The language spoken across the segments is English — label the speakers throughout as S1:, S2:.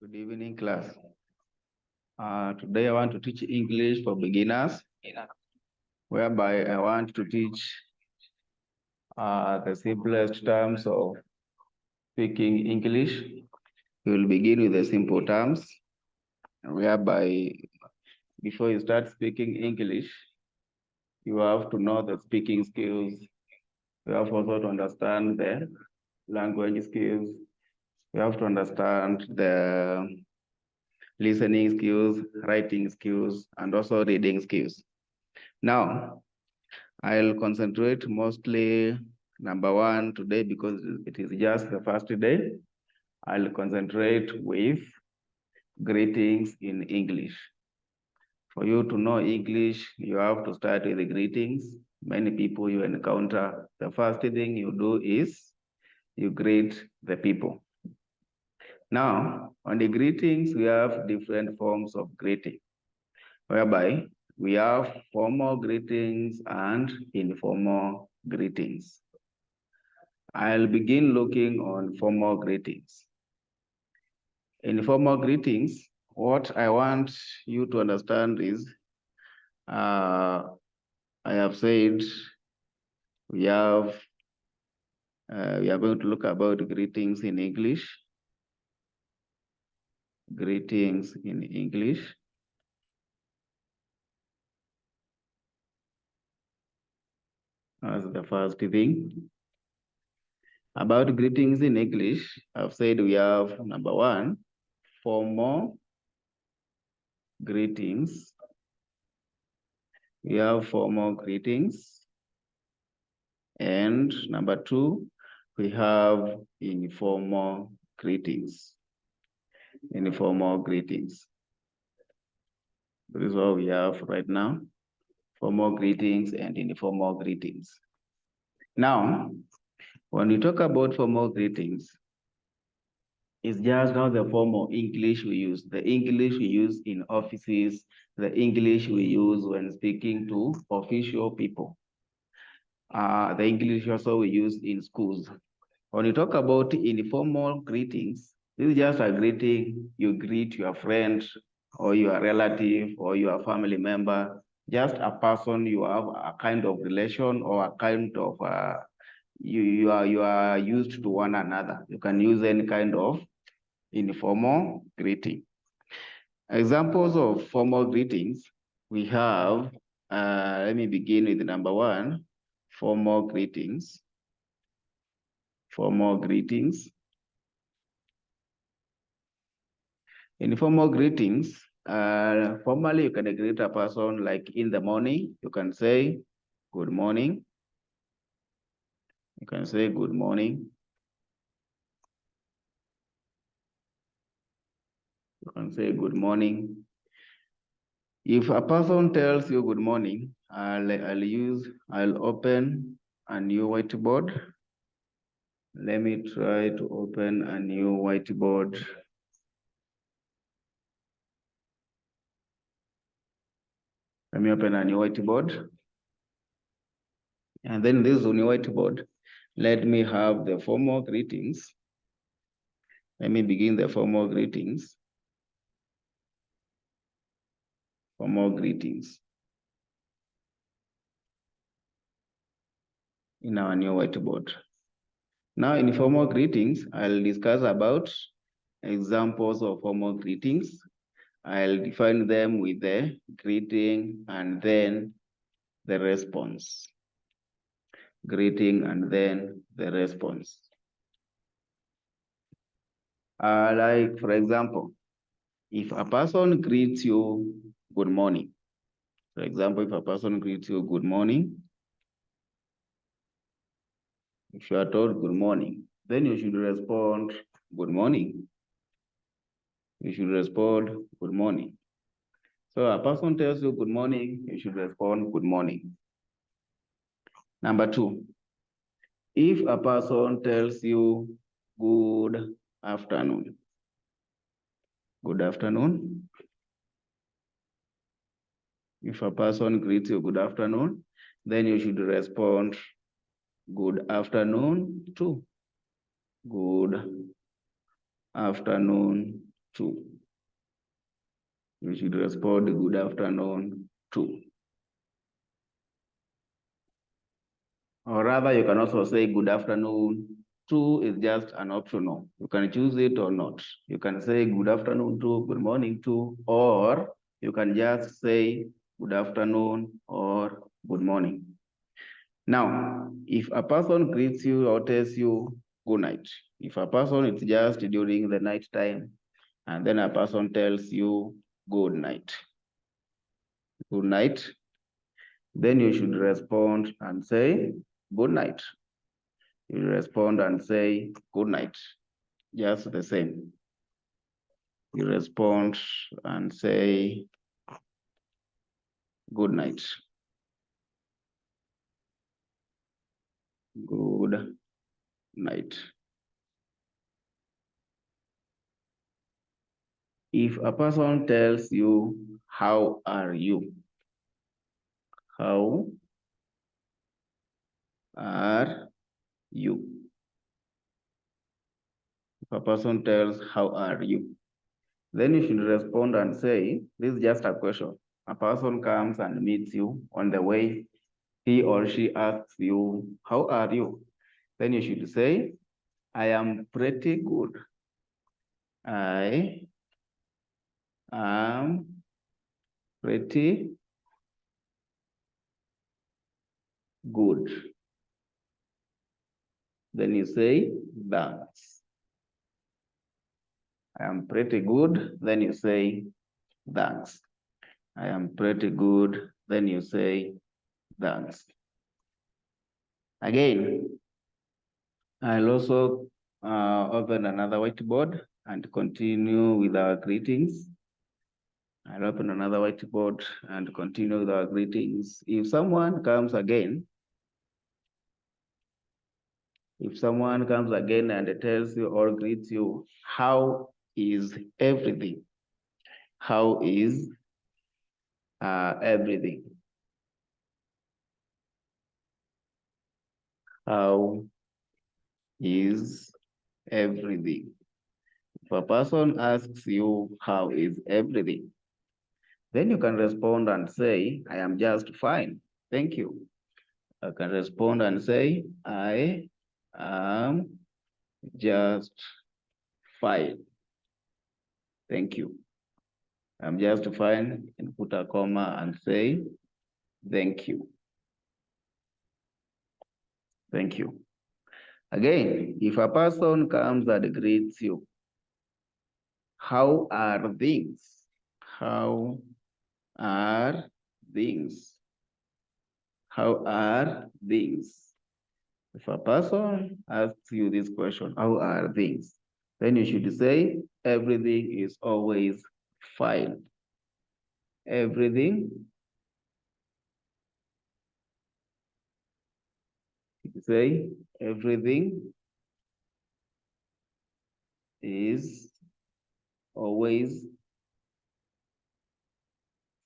S1: Good evening, class. Today I want to teach English for beginners, whereby I want to teach the simplest terms of speaking English. We will begin with the simple terms, whereby before you start speaking English, you have to know the speaking skills. You have also to understand the language skills. You have to understand the listening skills, writing skills, and also reading skills. Now, I'll concentrate mostly number one today because it is just the first day. I'll concentrate with greetings in English. For you to know English, you have to start with the greetings. Many people you encounter, the first thing you do is you greet the people. Now, on the greetings, we have different forms of greeting, whereby we have formal greetings and informal greetings. I'll begin looking on formal greetings. In formal greetings, what I want you to understand is, I have said we are going to look about greetings in English. Greetings in English. As the first thing. About greetings in English, I've said we have number one, formal greetings. We have formal greetings. And number two, we have informal greetings. Informal greetings. That is what we have right now. Formal greetings and informal greetings. Now, when we talk about formal greetings, it's just not the formal English we use, the English we use in offices, the English we use when speaking to official people. The English also we use in schools. When you talk about informal greetings, this is just a greeting. You greet your friend or your relative or your family member, just a person you have a kind of relation or a kind of you are used to one another. You can use any kind of informal greeting. Examples of formal greetings we have. Let me begin with number one, formal greetings. Formal greetings. Informal greetings, formally you can greet a person like in the morning, you can say good morning. You can say good morning. You can say good morning. If a person tells you good morning, I'll open a new whiteboard. Let me try to open a new whiteboard. Let me open a new whiteboard. And then this new whiteboard, let me have the formal greetings. Let me begin the formal greetings. Formal greetings in our new whiteboard. Now in formal greetings, I'll discuss about examples of formal greetings. I'll define them with the greeting and then the response. Greeting and then the response. Like for example, if a person greets you good morning, for example, if a person greets you good morning, if you are told good morning, then you should respond good morning. You should respond good morning. So a person tells you good morning, you should respond good morning. Number two, if a person tells you good afternoon, good afternoon. If a person greets you good afternoon, then you should respond good afternoon too. Good afternoon too. You should respond good afternoon too. Or rather, you can also say good afternoon. Two is just an optional. You can choose it or not. You can say good afternoon to, good morning to, or you can just say good afternoon or good morning. Now, if a person greets you or tells you good night, if a person is just during the night time, and then a person tells you good night, then you should respond and say good night. You respond and say good night, just the same. You respond and say good night. Good night. If a person tells you, how are you? How are you? If a person tells, how are you? Then you should respond and say, this is just a question. A person comes and meets you on the way. He or she asks you, how are you? Then you should say, I am pretty good. I am pretty good. Then you say, thanks. I am pretty good. Then you say, thanks. I am pretty good. Then you say, thanks. Again, I'll also open another whiteboard and continue with our greetings. I'll open another whiteboard and continue with our greetings. If someone comes again and tells you or greets you, how is everything? How is everything? How is everything? If a person asks you, how is everything? Then you can respond and say, I am just fine. Thank you. I can respond and say, I am just fine. Thank you. I'm just fine, and put a comma and say, thank you. Thank you. Again, if a person comes and greets you, how are things? How are things? How are things? If a person asks you this question, how are things? Then you should say, everything is always fine. Everything, say, everything is always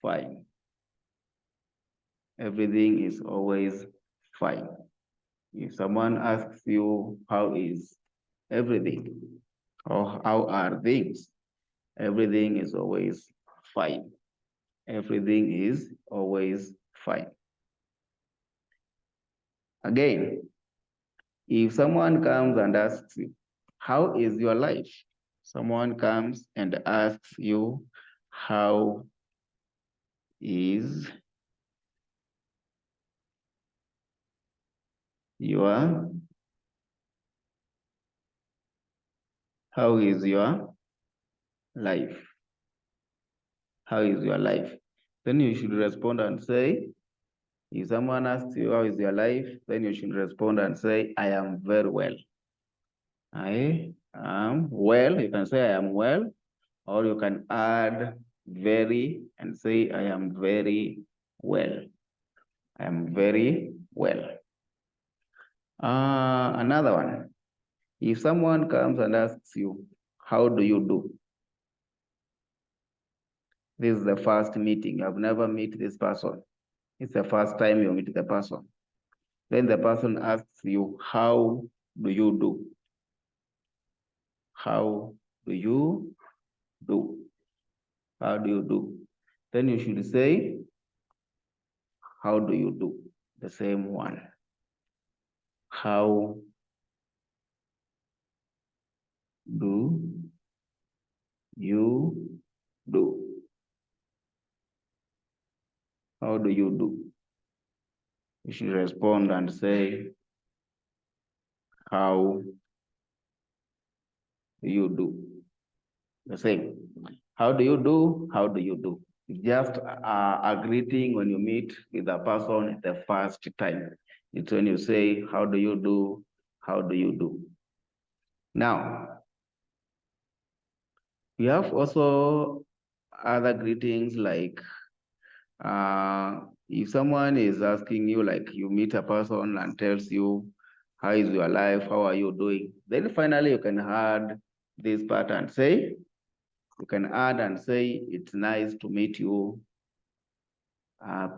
S1: fine. Everything is always fine. If someone asks you, how is everything? Or how are things? Everything is always fine. Everything is always fine. Again, if someone comes and asks you, how is your life? Someone comes and asks you, how is your how is your life? How is your life? Then you should respond and say, if someone asks you, how is your life? Then you should respond and say, I am very well. I am well. You can say, I am well. Or you can add very and say, I am very well. I am very well. Another one. If someone comes and asks you, how do you do? This is the first meeting. I've never met this person. It's the first time you meet the person. Then the person asks you, how do you do? How do you do. How do you do? Then you should say, how do you do? The same one. How do you do? How do you do? You should respond and say, how do you do? The same. How do you do? How do you do? Just a greeting when you meet with a person the first time. It's when you say, how do you do? How do you do? Now, we have also other greetings like if someone is asking you, like you meet a person and tells you, how is your life? How are you doing? Then finally you can add this part and say, you can add and say, it's nice to meet you.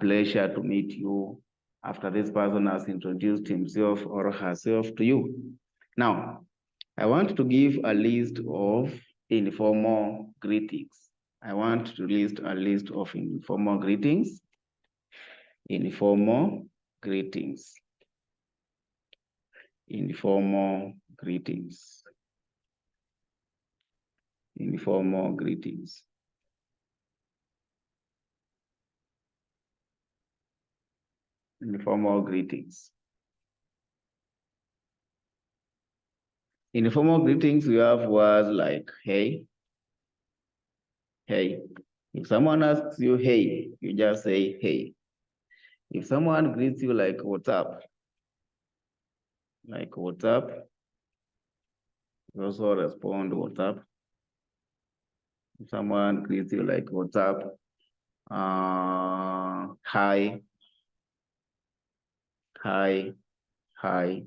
S1: Pleasure to meet you, after this person has introduced himself or herself to you. Now, I want to give a list of informal greetings. I want to list a list of informal greetings. Informal greetings. Informal greetings. Informal greetings. Informal greetings. Informal greetings we have words like hey, hey. If someone asks you hey, you just say hey. If someone greets you like what's up, you also respond what's up. If someone greets you like what's up, hi, hi, hi.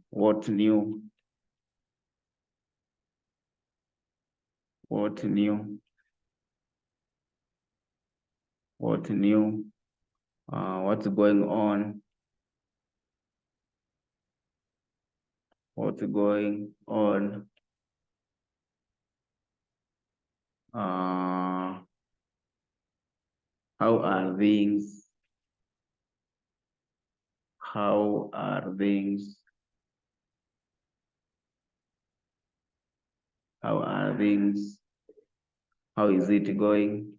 S1: What's new? What's new? What's new? What's going on? What's going on? How are things? How are things? How are things? How is it going?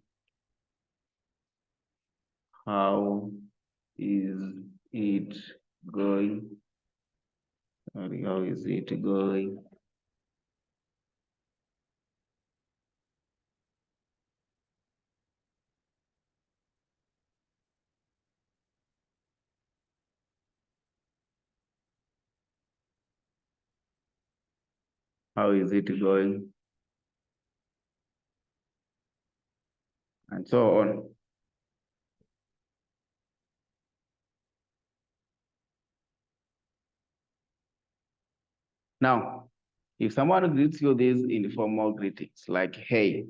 S1: How is it going? Sorry, how is it going? How is it going? And so on. Now, if someone greets you these informal greetings like hey,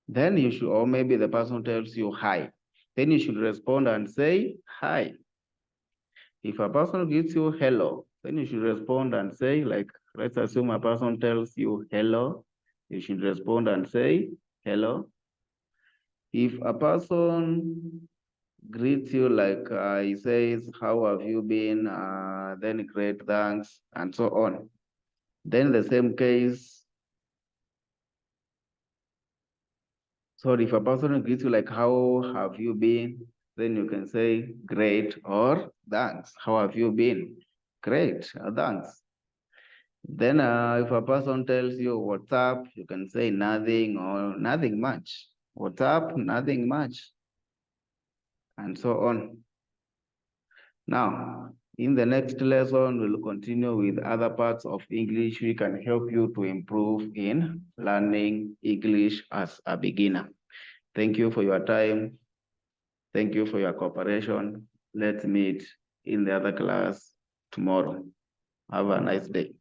S1: then you should, or maybe the person tells you hi, then you should respond and say hi. If a person greets you hello, then you should respond and say, like, let's assume a person tells you hello, you should respond and say hello. If a person greets you like he says, how have you been? Then great, thanks, and so on. Then the same case, sorry, if a person greets you like, how have you been? Then you can say great or thanks. How have you been? Great, thanks. Then if a person tells you what's up, you can say nothing or nothing much. What's up? Nothing much. And so on. Now, in the next lesson, we'll continue with other parts of English which can help you to improve in learning English as a beginner. Thank you for your time. Thank you for your cooperation. Let's meet in the other class tomorrow. Have a nice day.